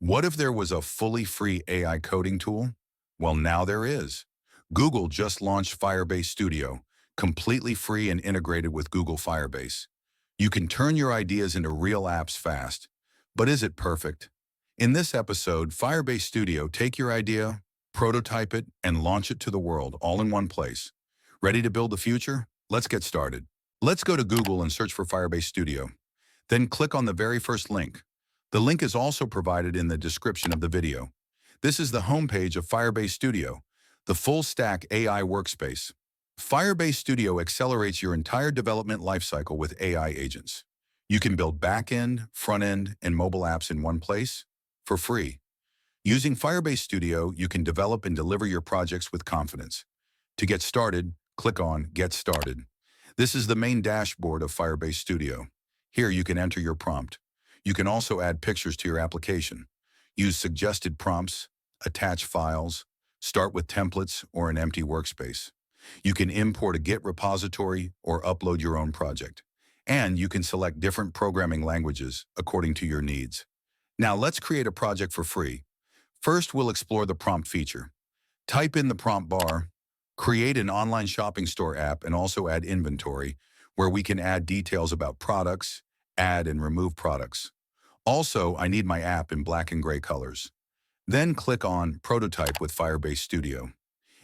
What if there was a fully free AI coding tool? Well, now there is. Google just launched Firebase Studio, completely free and integrated with Google Firebase. You can turn your ideas into real apps fast. But is it perfect? In this episode, Firebase Studio, take your idea, prototype it, and launch it to the world all in one place. Ready to build the future? Let's get started. Let's go to Google and search for Firebase Studio. Then click on the very first link. The link is also provided in the description of the video. This is the homepage of Firebase Studio, the full-stack AI workspace. Firebase Studio accelerates your entire development lifecycle with AI agents. You can build back-end, front-end, and mobile apps in one place for free. Using Firebase Studio, you can develop and deliver your projects with confidence. To get started, click on Get Started. This is the main dashboard of Firebase Studio. Here you can enter your prompt. You can also add pictures to your application. Use suggested prompts, attach files, start with templates or an empty workspace. You can import a Git repository or upload your own project. And you can select different programming languages according to your needs. Now let's create a project for free. First, we'll explore the prompt feature. Type in the prompt bar, create an online shopping store app, and also add inventory, where we can add details about products, add and remove products. Also, I need my app in black and gray colors. Then click on Prototype with Firebase Studio.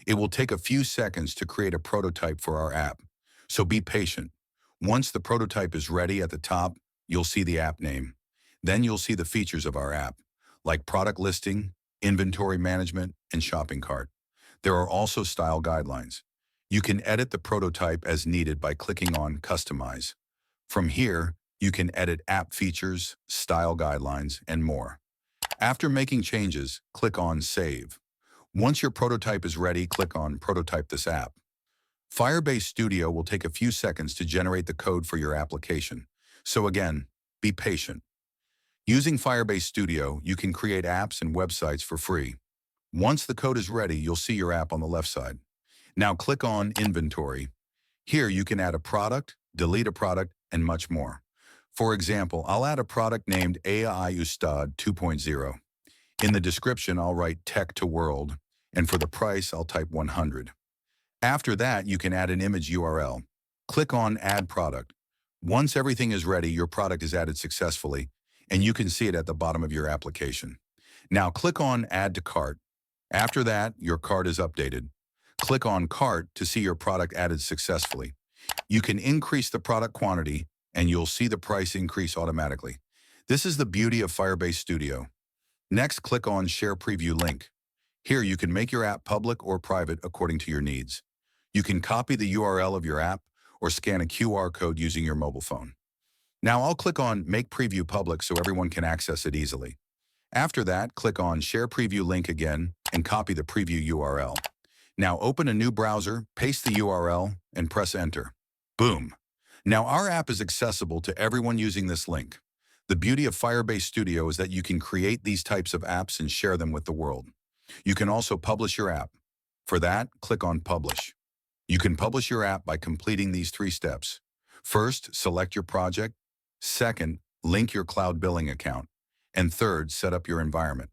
It will take a few seconds to create a prototype for our app, so be patient. Once the prototype is ready at the top, you'll see the app name. Then you'll see the features of our app, like product listing, inventory management, and shopping cart. There are also style guidelines. You can edit the prototype as needed by clicking on Customize. From here, you can edit app features, style guidelines, and more. After making changes, click on Save. Once your prototype is ready, click on Prototype this app. Firebase Studio will take a few seconds to generate the code for your application. So again, be patient. Using Firebase Studio, you can create apps and websites for free. Once the code is ready, you'll see your app on the left side. Now click on Inventory. Here you can add a product, delete a product, and much more. For example, I'll add a product named AI Ustad 2.0. In the description, I'll write Tech to World, and for the price, I'll type 100. After that, you can add an image URL. Click on Add Product. Once everything is ready, your product is added successfully, and you can see it at the bottom of your application. Now click on Add to Cart. After that, your cart is updated. Click on Cart to see your product added successfully. You can increase the product quantity, and you'll see the price increase automatically. This is the beauty of Firebase Studio. Next, click on Share Preview link. Here you can make your app public or private according to your needs. You can copy the URL of your app or scan a QR code using your mobile phone. Now I'll click on Make Preview Public so everyone can access it easily. After that, click on Share Preview link again and copy the preview URL. Now open a new browser, paste the URL, and press Enter. Boom! Now our app is accessible to everyone using this link. The beauty of Firebase Studio is that you can create these types of apps and share them with the world. You can also publish your app. For that, click on Publish. You can publish your app by completing these 3 steps. First, select your project. Second, link your cloud billing account. And third, set up your environment.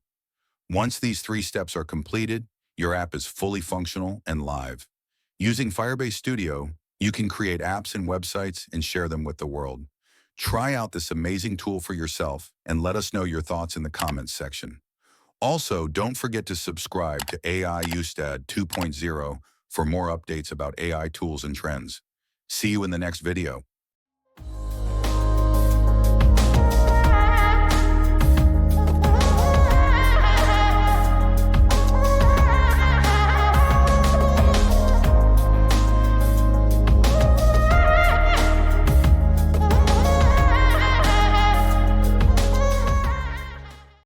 Once these 3 steps are completed, your app is fully functional and live. Using Firebase Studio, you can create apps and websites and share them with the world. Try out this amazing tool for yourself and let us know your thoughts in the comments section. Also, don't forget to subscribe to AI Ustad 2.0 for more updates about AI tools and trends. See you in the next video.